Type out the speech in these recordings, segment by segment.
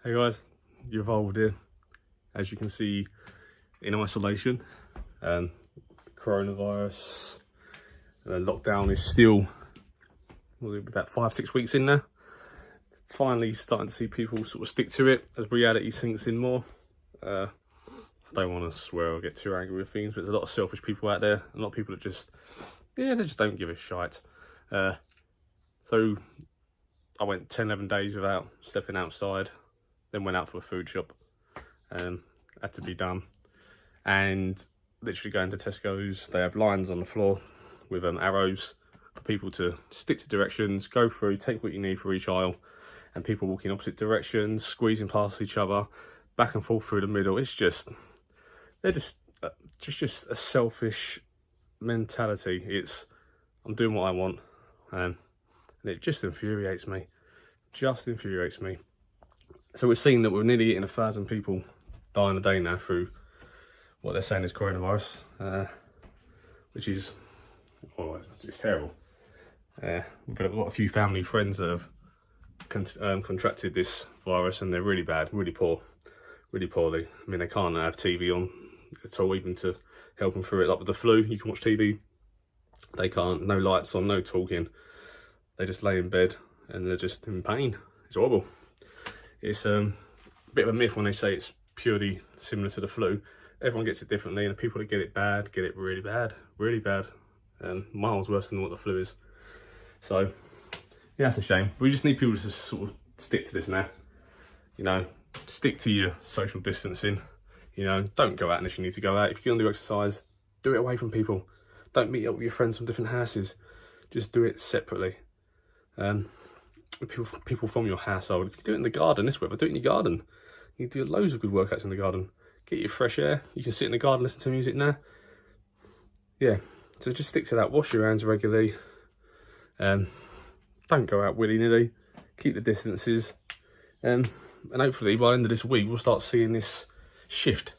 Hey guys, Uvalde here. As you can see, in isolation, coronavirus lockdown is still about 5-6 weeks in now. Finally starting to see people sort of stick to it as reality sinks in more. I don't want to swear or get too angry with things, but there's a lot of selfish people out there. A lot of people that they just don't give a shite. So I went 10-11 days without stepping outside, then went out for a food shop, had to be done, and literally going to Tesco's, they have lines on the floor with arrows for people to stick to directions, go through, take what you need for each aisle, and people walking opposite directions, squeezing past each other, back and forth through the middle. It's just, they're just a selfish mentality. It's, I'm doing what I want, and it just infuriates me. So we're seeing that we're nearly getting 1,000 people dying a day now through what they're saying is coronavirus, which is, oh, it's terrible. We've got a few family friends that have contracted this virus, and they're really bad, really poorly. I mean, they can't have TV on at all, even to help them through it. Like with the flu, you can watch TV. They can't, no lights on, no talking. They just lay in bed and they're just in pain. It's horrible. It's a bit of a myth when they say it's purely similar to the flu. Everyone gets it differently, and the people that get it bad get it really bad, and miles worse than what the flu is. So yeah, that's a shame. We just need people to sort of stick to this now. You know, stick to your social distancing. You know, don't go out unless you need to go out. If you're gonna do exercise, do it away from people. Don't meet up with your friends from different houses. Just do it separately. People from your household. If you do it in the garden this weather, do it in your garden. You do loads of good workouts in the garden. Get your fresh air. You can sit in the garden, listen to music now. Yeah, so just stick to that. Wash your hands regularly. Don't go out willy-nilly. Keep the distances. And hopefully by the end of this week, we'll start seeing this shift.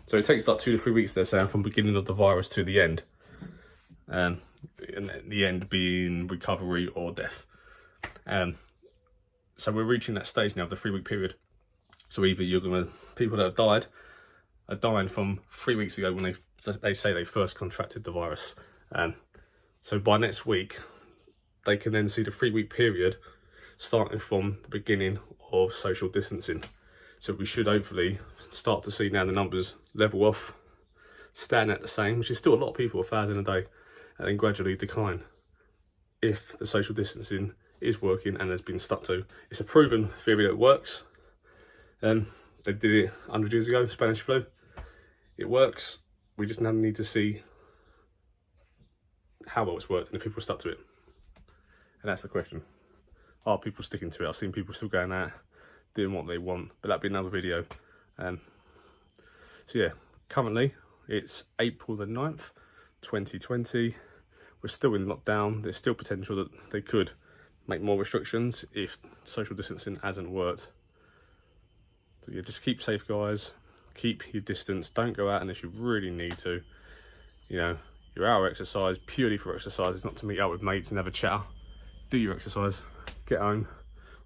So it takes like 2 to 3 weeks, they're saying, from beginning of the virus to the end. And the end being recovery or death. So we're reaching that stage now of the 3-week period. So either people that have died are dying from 3 weeks ago when they say they first contracted the virus. So by next week, they can then see the 3-week period starting from the beginning of social distancing. So we should hopefully start to see now the numbers level off, stand at the same, which is still a lot of people, 1,000 a day, and then gradually decline if the social distancing is working and has been stuck to. It's a proven theory that it works. They did it 100 years ago, Spanish flu. It works. We just now need to see how well it's worked and if people are stuck to it. And that's the question. Are people sticking to it? I've seen people still going out, doing what they want, but that'd be another video. So yeah, currently it's April the 9th, 2020. We're still in lockdown. There's still potential that they could make more restrictions if social distancing hasn't worked. So yeah, just keep safe, guys. Keep your distance. Don't go out unless you really need to. You know, your hour exercise purely for exercise. It's not to meet up with mates and have a chat. Do your exercise. Get home.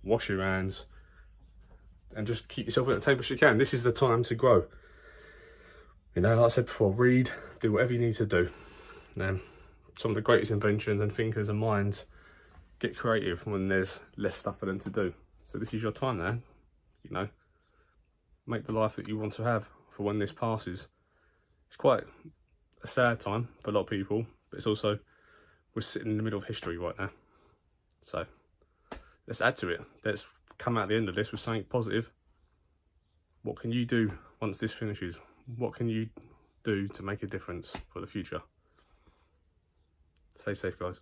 Wash your hands. And just keep yourself at the table as you can. This is the time to grow. You know, like I said before, read. Do whatever you need to do. Some of the greatest inventions and thinkers and minds get creative when there's less stuff for them to do. So this is your time now, you know. Make the life that you want to have for when this passes. It's quite a sad time for a lot of people, but it's also, we're sitting in the middle of history right now. So let's add to it. Let's come out the end of this with something positive. What can you do once this finishes? What can you do to make a difference for the future? Stay safe, guys.